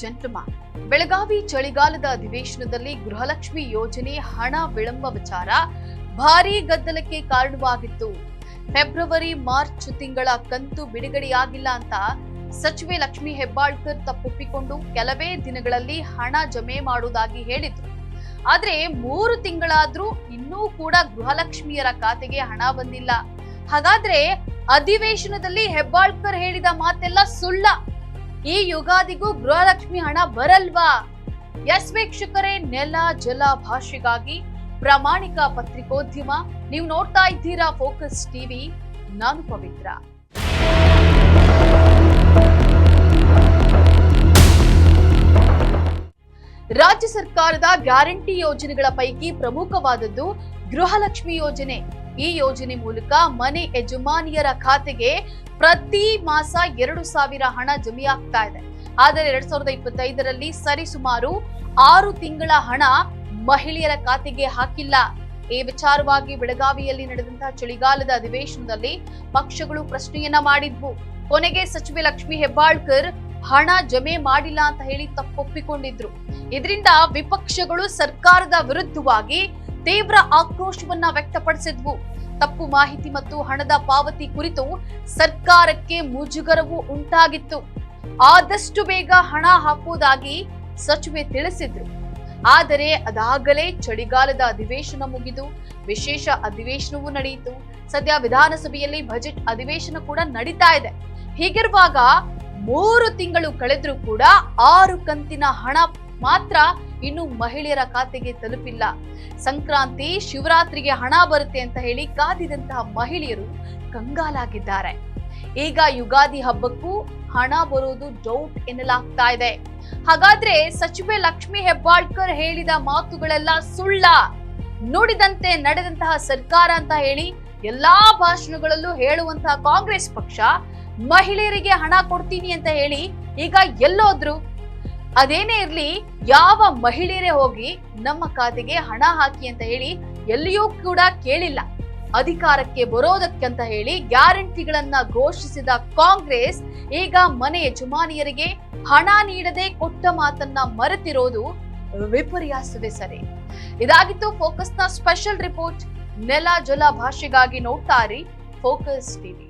Gentleman, Belagavi ಚಳಿಗಾಲದ ಅಧಿವೇಶನದಲ್ಲಿ ಗೃಹಲಕ್ಷ್ಮಿ ಯೋಜನೆ ಹಣ ವಿಳಂಬ ವಿಚಾರ ಭಾರೀ ಗದ್ದಲಕ್ಕೆ ಕಾರಣವಾಗಿತ್ತು. ಫೆಬ್ರವರಿ ಮಾರ್ಚ್ ತಿಂಗಳ ಕಂತು ಬಿಡುಗಡೆಯಾಗಿಲ್ಲ ಅಂತ ಸಚಿವೆ ಲಕ್ಷ್ಮಿ ಹೆಬ್ಬಾಳ್ಕರ್ ತಪ್ಪೊಪ್ಪಿಕೊಂಡು ಕೆಲವೇ ದಿನಗಳಲ್ಲಿ ಹಣ ಜಮೆ ಮಾಡುವುದಾಗಿ ಹೇಳಿದ್ರು. ಆದ್ರೆ 3 ತಿಂಗಳಾದ್ರೂ ಇನ್ನೂ ಕೂಡ ಗೃಹಲಕ್ಷ್ಮಿಯರ ಖಾತೆಗೆ ಹಣ ಬಂದಿಲ್ಲ. ಹಾಗಾದ್ರೆ ಅಧಿವೇಶನದಲ್ಲಿ ಹೆಬ್ಬಾಳ್ಕರ್ ಹೇಳಿದ ಮಾತೆಲ್ಲ ಸುಳ್ಳ? ಈ ಯುಗಾದಿಗೂ ಗೃಹಲಕ್ಷ್ಮಿ ಹಣ ಬರಲ್ವಾ? ಎಸ್ ವೀಕ್ಷಕರೇ, ನೆಲ ಜಲ ಭಾಷೆಗಾಗಿ ಪ್ರಾಮಾಣಿಕ ಪತ್ರಿಕೋದ್ಯಮ. ನೀವು ನೋಡ್ತಾ ಇದ್ದೀರಾ ಫೋಕಸ್ ಟಿವಿ. ನಾನು ಪವಿತ್ರ. ರಾಜ್ಯ ಸರ್ಕಾರದ ಗ್ಯಾರಂಟಿ ಯೋಜನೆಗಳ ಪೈಕಿ ಪ್ರಮುಖವಾದದ್ದು ಗೃಹಲಕ್ಷ್ಮಿ ಯೋಜನೆ. ಈ ಯೋಜನೆ ಮೂಲಕ ಮನೆ ಯಜಮಾನಿಯರ ಖಾತೆಗೆ ಪ್ರತಿ ಮಾಸ 2,000 ಹಣ ಜಮೆಯಾಗ್ತಾ ಇದೆ. ಆದರೆ 2025ರಲ್ಲಿ ಸರಿಸುಮಾರು 6 ತಿಂಗಳ ಹಣ ಮಹಿಳೆಯರ ಖಾತೆಗೆ ಹಾಕಿಲ್ಲ. ಈ ವಿಚಾರವಾಗಿ ಬೆಳಗಾವಿಯಲ್ಲಿ ನಡೆದಂತಹ ಚಳಿಗಾಲದ ಅಧಿವೇಶನದಲ್ಲಿ ಪಕ್ಷಗಳು ಪ್ರಶ್ನೆಯನ್ನ ಮಾಡಿದ್ವು. ಕೊನೆಗೆ ಸಚಿವೆ ಲಕ್ಷ್ಮಿ ಹೆಬ್ಬಾಳ್ಕರ್ ಹಣ ಜಮೆ ಮಾಡಿಲ್ಲ ಅಂತ ಹೇಳಿ ತಪ್ಪೊಪ್ಪಿಕೊಂಡಿದ್ರು. ಇದರಿಂದ ವಿಪಕ್ಷಗಳು ಸರ್ಕಾರದ ವಿರುದ್ಧವಾಗಿ ತೀವ್ರ ಆಕ್ರೋಶವನ್ನ ವ್ಯಕ್ತಪಡಿಸಿದ್ವು. ತಪ್ಪು ಮಾಹಿತಿ ಮತ್ತು ಹಣದ ಪಾವತಿ ಕುರಿತು ಸರ್ಕಾರಕ್ಕೆ ಮುಜುಗರವೂ ಉಂಟಾಗಿತ್ತು. ಆದಷ್ಟು ಬೇಗ ಹಣ ಹಾಕುವುದಾಗಿ ಸಚಿವೆ ತಿಳಿಸಿದ್ರು. ಆದರೆ ಅದಾಗಲೇ ಚಳಿಗಾಲದ ಅಧಿವೇಶನ ಮುಗಿದು ವಿಶೇಷ ಅಧಿವೇಶನವೂ ನಡೆಯಿತು. ಸದ್ಯ ವಿಧಾನಸಭೆಯಲ್ಲಿ ಬಜೆಟ್ ಅಧಿವೇಶನ ಕೂಡ ನಡೀತಾ ಇದೆ. ಹೀಗಿರುವಾಗ 3 ತಿಂಗಳು ಕಳೆದ್ರೂ ಕೂಡ 6 ಕಂತಿನ ಹಣ ಮಾತ್ರ ಇನ್ನು ಮಹಿಳೆಯರ ಖಾತೆಗೆ ತಲುಪಿಲ್ಲ. ಸಂಕ್ರಾಂತಿ, ಶಿವರಾತ್ರಿಗೆ ಹಣ ಬರುತ್ತೆ ಅಂತ ಹೇಳಿ ಕಾದಿದಂತಹ ಮಹಿಳೆಯರು ಕಂಗಾಲಾಗಿದ್ದಾರೆ. ಈಗ ಯುಗಾದಿ ಹಬ್ಬಕ್ಕೂ ಹಣ ಬರೋದು ಡೌಟ್ ಎನ್ನಲಾಗ್ತಾ ಇದೆ. ಹಾಗಾದ್ರೆ ಸಚಿವೆ ಲಕ್ಷ್ಮಿ ಹೆಬ್ಬಾಳ್ಕರ್ ಹೇಳಿದ ಮಾತುಗಳೆಲ್ಲ ಸುಳ್ಳ? ನುಡಿದಂತೆ ನಡೆದಂತಹ ಸರ್ಕಾರ ಅಂತ ಹೇಳಿ ಎಲ್ಲಾ ಭಾಷಣಗಳಲ್ಲೂ ಹೇಳುವಂತಹ ಕಾಂಗ್ರೆಸ್ ಪಕ್ಷ ಮಹಿಳೆಯರಿಗೆ ಹಣ ಕೊಡ್ತೀನಿ ಅಂತ ಹೇಳಿ ಈಗ ಎಲ್ಲೋದ್ರು? ಅದೇನೇ ಇರ್ಲಿ, ಯಾವ ಮಹಿಳೆಯರೇ ಹೋಗಿ ನಮ್ಮ ಖಾತೆಗೆ ಹಣ ಹಾಕಿ ಅಂತ ಹೇಳಿ ಎಲ್ಲಿಯೂ ಕೂಡ ಕೇಳಿಲ್ಲ. ಅಧಿಕಾರಕ್ಕೆ ಬರೋದಕ್ಕಂತ ಹೇಳಿ ಗ್ಯಾರಂಟಿಗಳನ್ನ ಘೋಷಿಸಿದ ಕಾಂಗ್ರೆಸ್ ಈಗ ಮನೆ ಯಜಮಾನಿಯರಿಗೆ ಹಣ ನೀಡದೆ ಕೊಟ್ಟ ಮಾತನ್ನ ಮರೆತಿರೋದು ವಿಪರ್ಯಾಸವೇ ಸರಿ. ಇದಾಗಿತ್ತು ಫೋಕಸ್ನ ಸ್ಪೆಷಲ್ ರಿಪೋರ್ಟ್. ನೆಲ ಜಲ ಭಾಷೆಗಾಗಿ ನೋಡ್ತಾ ಇರಿ ಫೋಕಸ್ ಟಿವಿ.